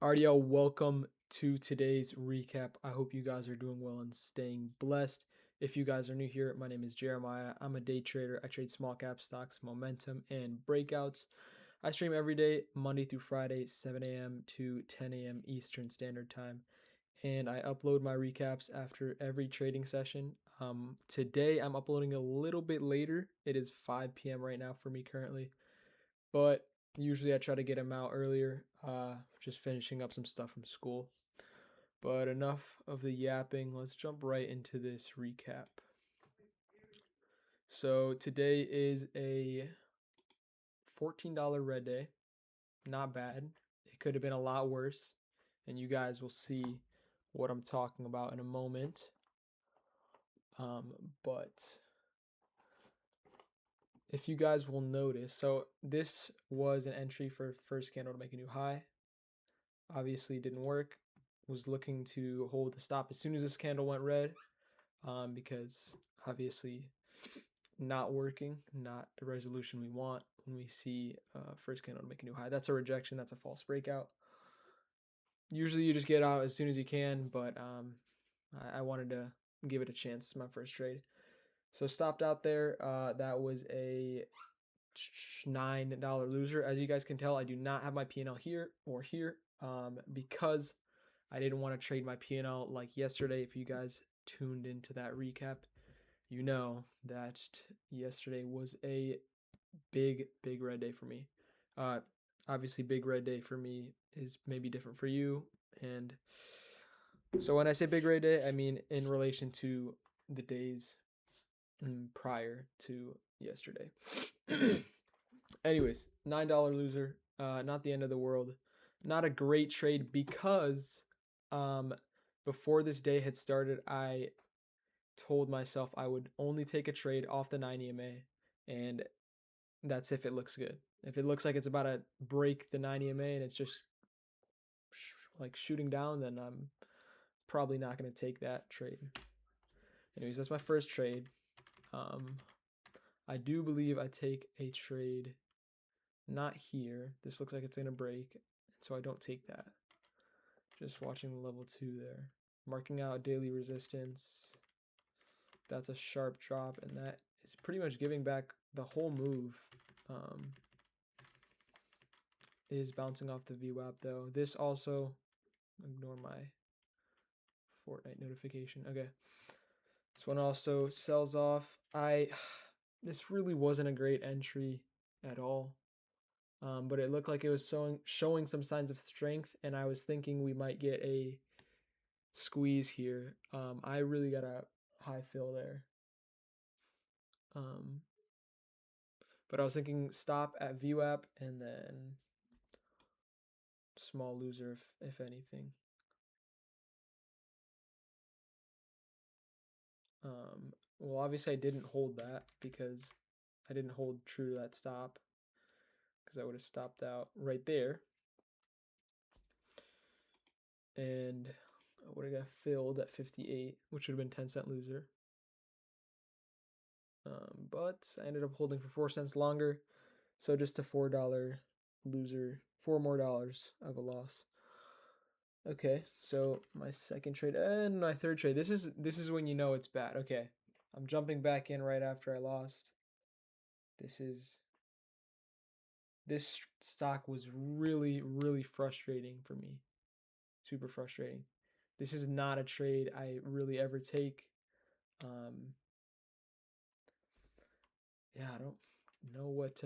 Alright, yo, welcome to today's recap. I hope you guys are doing well and staying blessed. If you guys are new here, my name is Jeremiah. I'm a day trader. I trade small cap stocks, momentum, and breakouts. I stream every day, Monday through Friday, 7 a.m. to 10 a.m. Eastern Standard Time. And I upload my recaps after every trading session. Today, I'm uploading a little bit later. It is 5 p.m. right now for me currently. But usually I try to get them out earlier, just finishing up some stuff from school. But enough of the yapping. Let's jump right into this recap. So today is a $14 red day. Not bad. It could have been a lot worse. And you guys will see what I'm talking about in a moment. But if you guys will notice, so this was an entry for first candle to make a new high. Obviously didn't work. Was looking to hold the stop as soon as this candle went red, because obviously not working, not the resolution we want when we see first candle to make a new high. That's a rejection. That's a false breakout. Usually you just get out as soon as you can, but I wanted to give it a chance. It's my first trade. So stopped out there. That was a $9 loser. As you guys can tell, I do not have my P&L here or here, because I didn't want to trade my P&L like yesterday. If you guys tuned into that recap, you know that yesterday was a big red day for me. Obviously, big red day for me is maybe different for you. And so when I say big red day, I mean in relation to the days prior to yesterday. Anyways, $9 loser. Not the end of the world. Not a great trade because before this day had started, I told myself I would only take a trade off the 9 EMA, and that's if it looks good. If it looks like it's about to break the 9 EMA and it's just like shooting down, then I'm probably not going to take that trade. Anyways, that's my first trade. I do believe I take a trade not here. This looks like it's going to break, so I don't take that. Just watching the level 2 there. Marking out daily resistance. That's a sharp drop, and that is pretty much giving back the whole move. Is bouncing off the VWAP though. This also, ignore my Fortnite notification. Okay. This one also sells off. This really wasn't a great entry at all. But it looked like it was showing some signs of strength, and I was thinking we might get a squeeze here. I really got a high fill there. But I was thinking stop at VWAP and then small loser if anything. Well, obviously I didn't hold that because I didn't hold true to that stop, because I would have stopped out right there. And I would have got filled at 58, which would have been 10-cent loser. But I ended up holding for 4 cents longer. So just a $4 loser, $4 more of a loss. Okay, so my second trade and my third trade. This is when you know it's bad. Okay, I'm jumping back in right after I lost. This stock was really frustrating for me. Super frustrating. This is not a trade I really ever take. Yeah, I don't know what.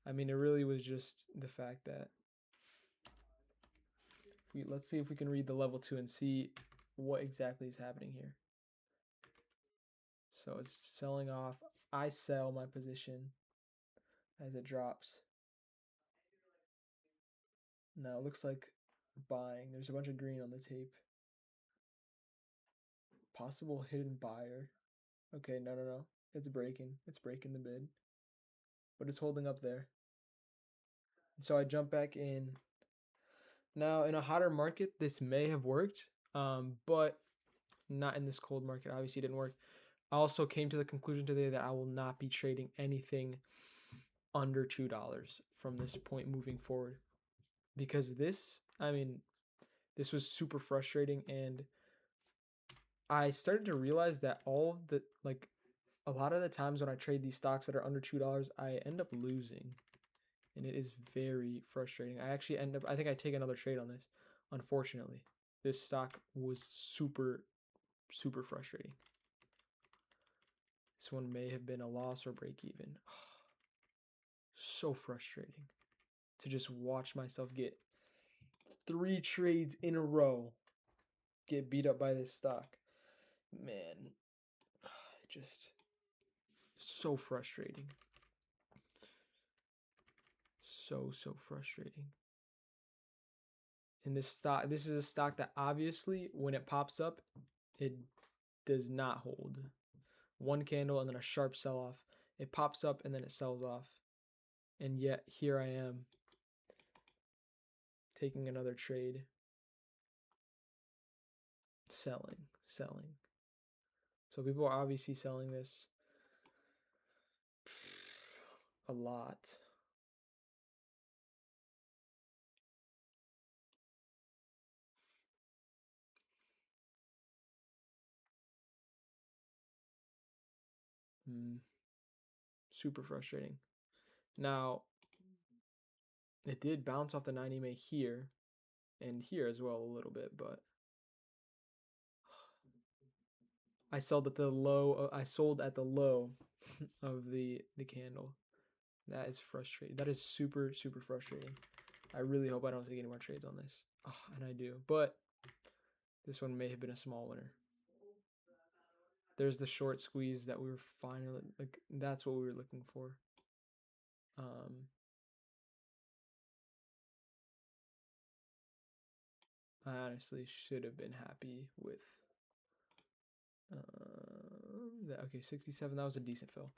I mean, it really was just the fact that let's see if we can read the level 2 and see what exactly is happening here. So it's selling off. I sell my position as it drops. Now it looks like buying. There's a bunch of green on the tape. Possible hidden buyer. Okay, no. It's breaking. It's breaking the bid. But it's holding up there. So I jump back in. Now, in a hotter market, this may have worked, but not in this cold market. Obviously, it didn't work. I also came to the conclusion today that I will not be trading anything under $2 from this point moving forward. because this, I mean, this was super frustrating, and I started to realize that all of the like a lot of the times when I trade these stocks that are under $2, I end up losing, and it is very frustrating. I actually end up, I think I take another trade on this. Unfortunately, this stock was super frustrating. This one may have been a loss or break even. So frustrating to just watch myself get 3 trades in a row get beat up by this stock. Man, just so frustrating. So frustrating. And this is a stock that obviously when it pops up, it does not hold. One candle and then a sharp sell off. It pops up and then it sells off. And yet here I am taking another trade, selling. So people are obviously selling this a lot. Super frustrating. Now, it did bounce off the 90 MA here and here as well a little bit, but I sold at the low. I sold at the low of the candle. That is frustrating. That is super frustrating. I really hope I don't take any more trades on this. Oh, and I do, but this one may have been a small winner. There's the short squeeze that we were finally like. That's what we were looking for. I honestly should have been happy with that. Okay, 67. That was a decent fill.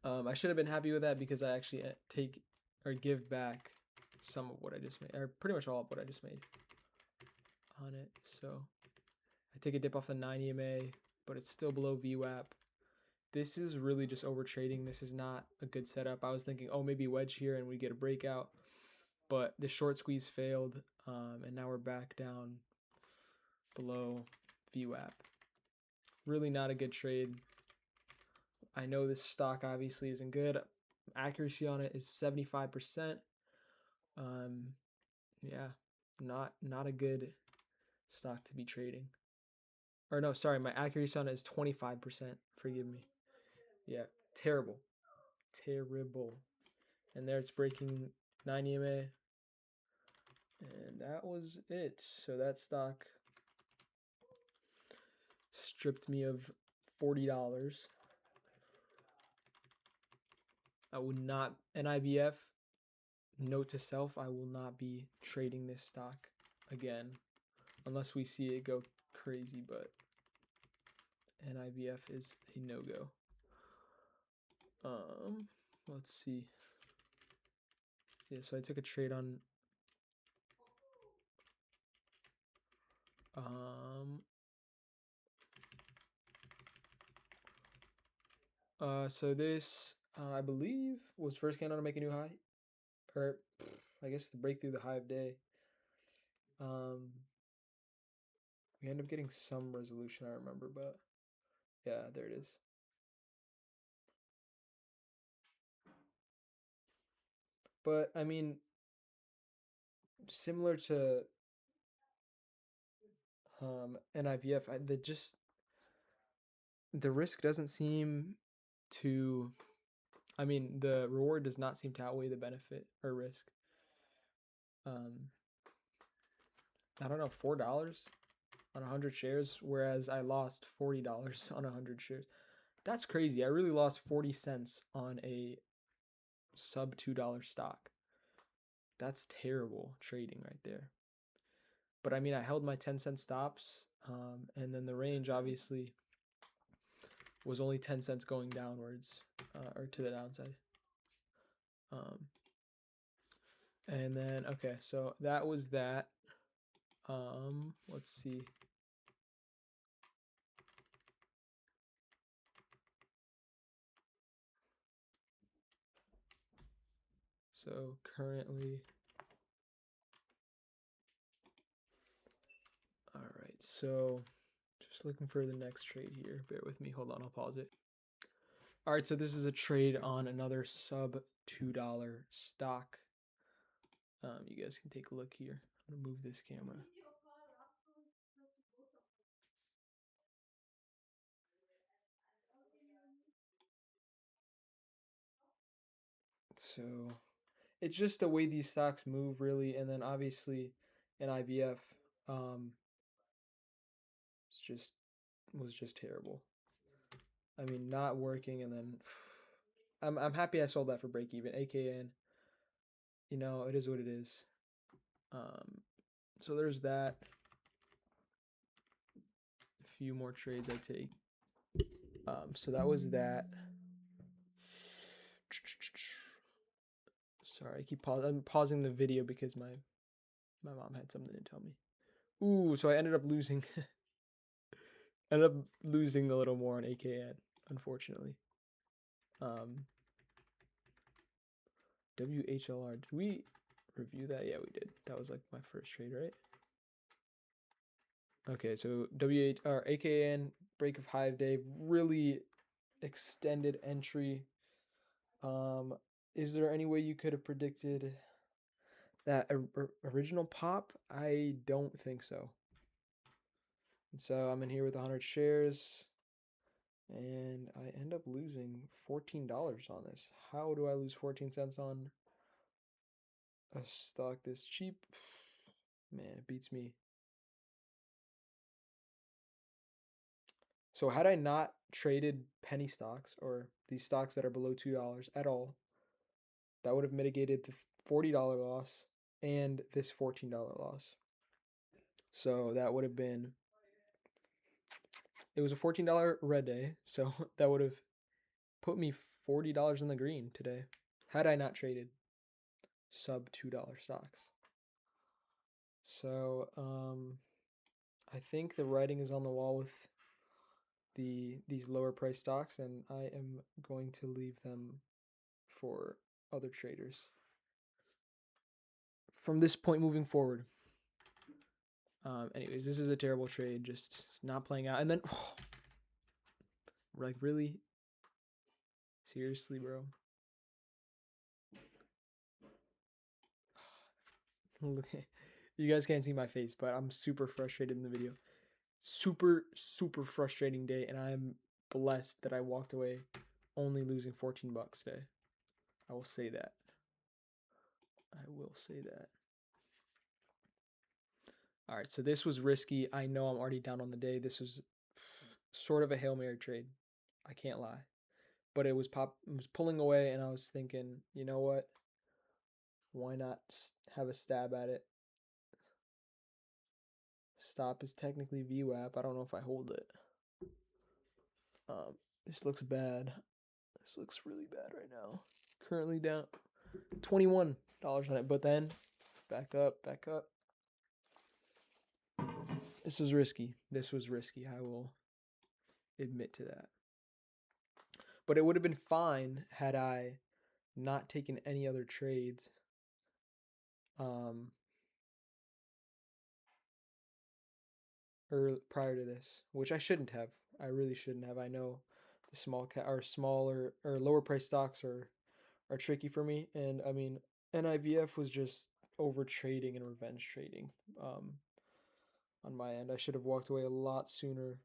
I should have been happy with that because I actually take or give back some of what I just made, or pretty much all of what I just made on it. So I take a dip off the 90 MA, but it's still below VWAP. This is really just over trading. This is not a good setup. I was thinking, oh, maybe wedge here and we get a breakout, but the short squeeze failed, and now we're back down below VWAP. Really not a good trade. I know this stock obviously isn't good. Accuracy on it is 75%. Yeah, not a good stock to be trading. Or no, sorry, my accuracy on it is 25%. Forgive me. Yeah, terrible. And there it's breaking 9 EMA. And that was it. So that stock stripped me of $40. I would not, NIBF, note to self, I will not be trading this stock again unless we see it go crazy, but NIBF is a no-go. Let's see. Yeah, so I took a trade on so this I believe was first candle to make a new high, or I guess to break through the high of day. We end up getting some resolution, I remember, but yeah, there it is. But I mean, similar to NIVF, the risk doesn't seem to. I mean, the reward does not seem to outweigh the benefit or risk. I don't know, $4 on 100 shares, whereas I lost $40 on 100 shares. That's crazy. I really lost 40 cents on a sub $2 stock. That's terrible trading right there. But I mean, I held my 10-cent stops, and then the range obviously was only 10 cents going downwards, or to the downside. And then, okay, so that was that. Let's see. So currently so just looking for the next trade here. Bear with me. Hold on, I'll pause it. All right, so this is a trade on another sub $2 stock. You guys can take a look here. I'm gonna move this camera. So it's just the way these stocks move, really, and then obviously in IVF, it's just was just terrible. I mean, not working, and then I'm happy I sold that for break even. AKN, you know, it is what it is. So there's that. A few more trades I take. So that was that. Sorry, I keep pausing. I'm pausing the video because my mom had something to tell me. Ooh, so I ended up losing. Ended up losing a little more on AKN, unfortunately. WHLR. Did we review that? Yeah, we did. That was like my first trade, right? Okay, so AKN break of high day, really extended entry. Is there any way you could have predicted that original pop? I don't think so. And so I'm in here with 100 shares, and I end up losing $14 on this. How do I lose 14 cents on a stock this cheap? Man, it beats me. So had I not traded penny stocks or these stocks that are below $2 at all, that would have mitigated the $40 loss and this $14 loss. So that would have been, it was a $14 red day, so that would have put me $40 in the green today had I not traded sub $2 stocks. So I think the writing is on the wall with these lower price stocks, and I am going to leave them for other traders from this point moving forward. Anyways, this is a terrible trade, just not playing out. And then, like, really? Seriously, bro? Look, you guys can't see my face, but I'm super frustrated in the video. Super, super frustrating day, and I'm blessed that I walked away only losing 14 bucks today. I will say that. I will say that. All right, so this was risky. I know I'm already down on the day. This was sort of a Hail Mary trade. I can't lie. But it was pulling away, and I was thinking, you know what? Why not have a stab at it? Stop is technically VWAP. I don't know if I hold it. This looks bad. This looks really bad right now. Currently down $21 on it, but then back up, back up. This was risky. This was risky. I will admit to that. But it would have been fine had I not taken any other trades. Or prior to this, which I shouldn't have. I really shouldn't have. I know the smaller or lower price stocks are tricky for me, and I mean NIVF was just over trading and revenge trading on my end. I should have walked away a lot sooner.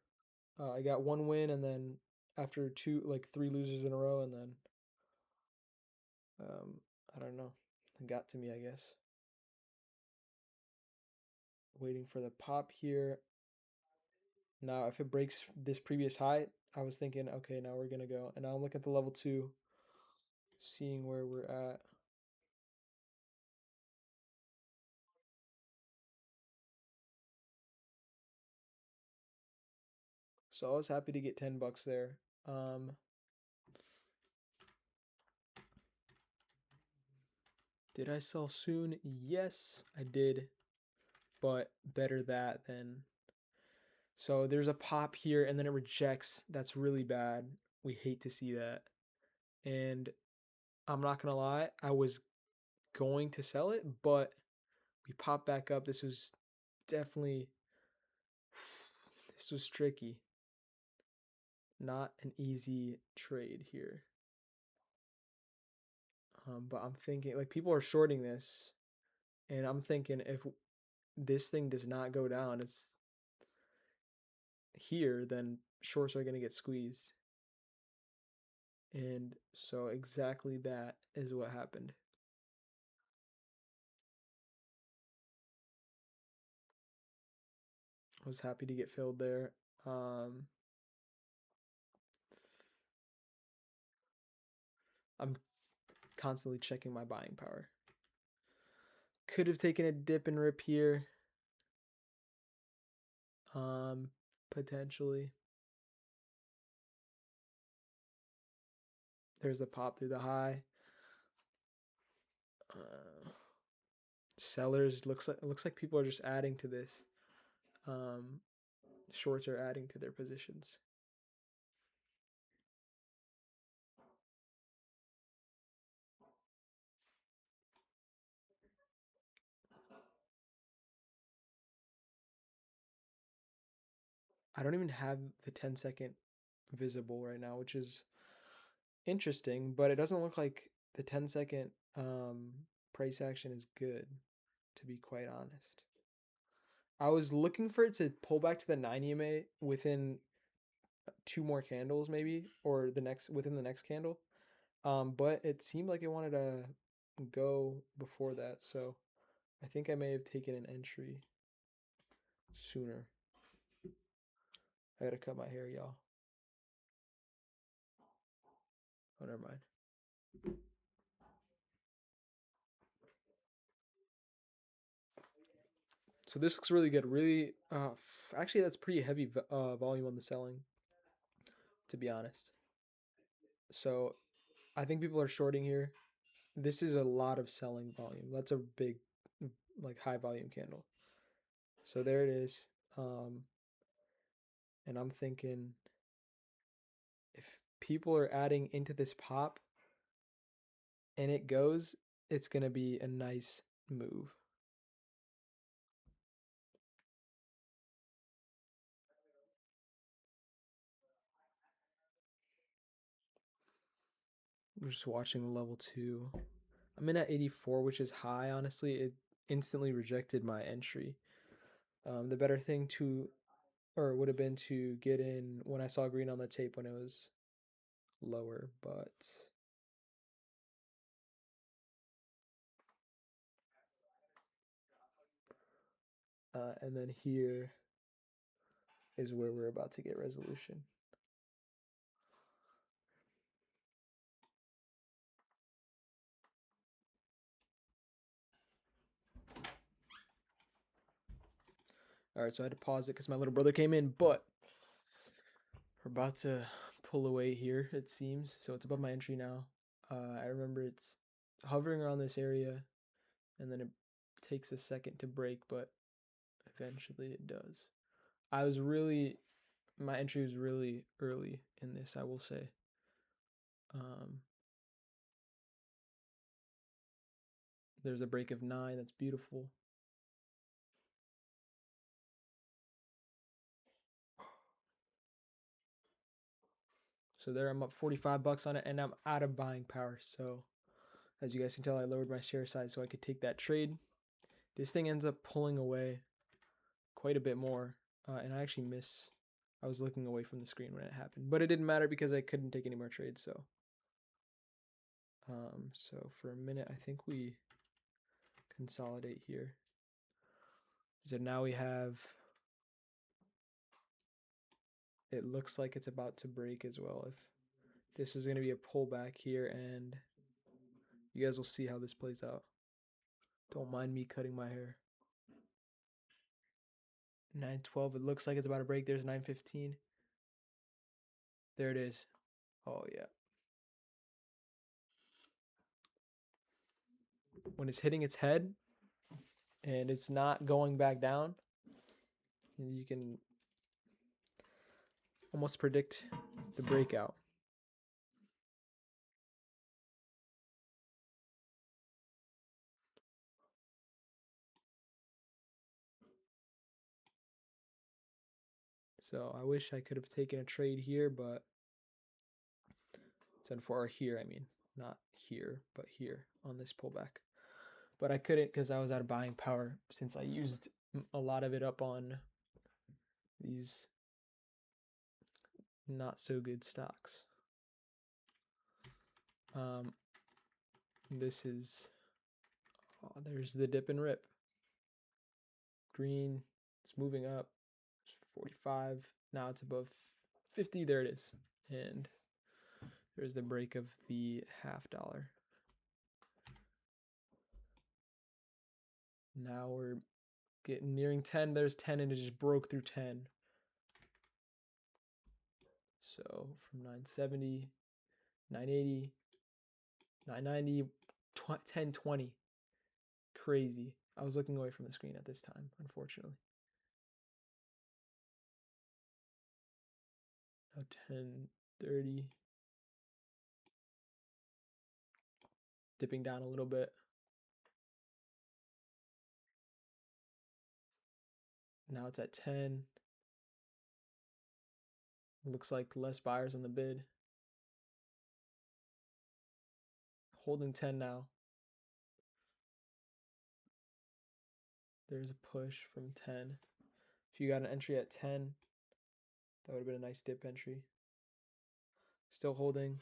I got one win, and then after three losers in a row, and then I don't know, it got to me, I guess. Waiting for the pop here. Now, if it breaks this previous high, I was thinking, okay, now we're going to go. And now I'm looking at the level 2, seeing where we're at. So I was happy to get 10 bucks there. Did I sell soon? Yes, I did. But better that than... So there's a pop here, and then it rejects. That's really bad. We hate to see that. And I'm not going to lie, I was going to sell it, but we popped back up. This was definitely This was tricky. Not an easy trade here. But I'm thinking, like, people are shorting this, and I'm thinking if this thing does not go down, it's here, then shorts are going to get squeezed. And so exactly that is what happened. I was happy to get filled there. I'm constantly checking my buying power. Could have taken a dip and rip here. Potentially. There's a pop through the high. Sellers looks like people are just adding to this. Shorts are adding to their positions. I don't even have the 10-second visible right now, which is interesting, but it doesn't look like the 10-second price action is good, to be quite honest. I was looking for it to pull back to the 9 EMA within 2 more candles maybe, or within the next candle. But it seemed like it wanted to go before that, so I think I may have taken an entry sooner. I gotta cut my hair, y'all. Oh, never mind. So this looks really good. Really, actually, that's pretty heavy volume on the selling, to be honest. So I think people are shorting here. This is a lot of selling volume. That's a big, like, high volume candle. So there it is. And I'm thinking if people are adding into this pop and it goes, it's going to be a nice move. I'm just watching level 2. I'm in at 84, which is high, honestly. It instantly rejected my entry. The better thing would have been to get in when I saw green on the tape when it was lower, but and then here is where we're about to get resolution. All right, so I had to pause it because my little brother came in, but we're about to pull away here, it seems. So it's above my entry now. I remember it's hovering around this area, and then it takes a second to break, but eventually it does. My entry was really early in this, I will say. There's a break of 9, that's beautiful. So there I'm up 45 bucks on it, and I'm out of buying power. So as you guys can tell, I lowered my share size so I could take that trade. This thing ends up pulling away quite a bit more, and I actually I was looking away from the screen when it happened, but it didn't matter because I couldn't take any more trades. So so for a minute, I think we consolidate here. So now we have, it looks like it's about to break as well. If this is going to be a pullback here, and you guys will see how this plays out. Don't mind me cutting my hair. 912, it looks like it's about to break. There's 915. There it is. Oh yeah. When it's hitting its head and it's not going back down, you can almost predict the breakout. So I wish I could have taken a trade here, but it's unfortunate. Or here, I mean, not here, but here on this pullback. But I couldn't because I was out of buying power since I used a lot of it up on these not so good stocks. This is, there's the dip and rip. Green, it's moving up. It's 45. Now it's above 50. There it is. And there's the break of the $0.50. Now we're getting nearing 10. There's 10 and it just broke through 10. So from 970, 980, 990, 1020. Crazy. I was looking away from the screen at this time, unfortunately. Now 1030. Dipping down a little bit. Now it's at 10. Looks like less buyers on the bid. Holding 10 now. There's a push from 10. If you got an entry at 10, that would have been a nice dip entry. Still holding.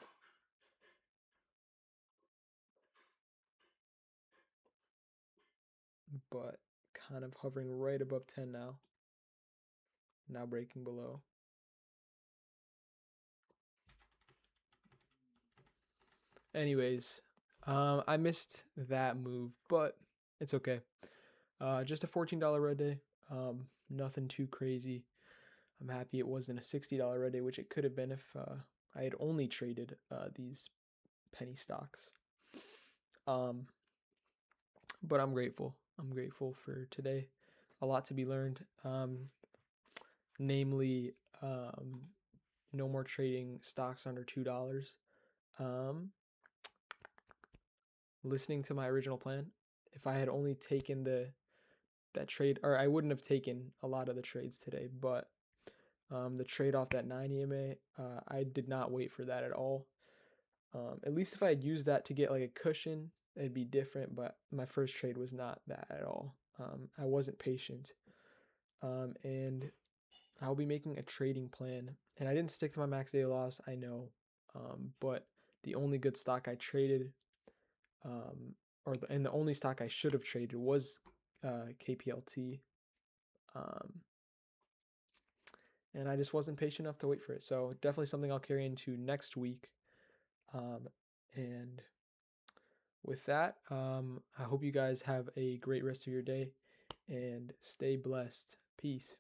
But kind of hovering right above 10 now. Now breaking below. Anyways, I missed that move, but it's okay. Just a $14 red day. Nothing too crazy. I'm happy it wasn't a $60 red day, which it could have been if I had only traded these penny stocks. But I'm grateful. I'm grateful for today. A lot to be learned. Namely, no more trading stocks under $2. Listening to my original plan. If I had only taken that trade, or I wouldn't have taken a lot of the trades today, but the trade off that 9 EMA, I did not wait for that at all. At least if I had used that to get like a cushion, it'd be different, but my first trade was not that at all. I wasn't patient. And I'll be making a trading plan. And I didn't stick to my max daily loss, I know. But the only good stock I traded, and the only stock I should have traded was KPLT. And I just wasn't patient enough to wait for it. So definitely something I'll carry into next week. And with that, I hope you guys have a great rest of your day and stay blessed. Peace.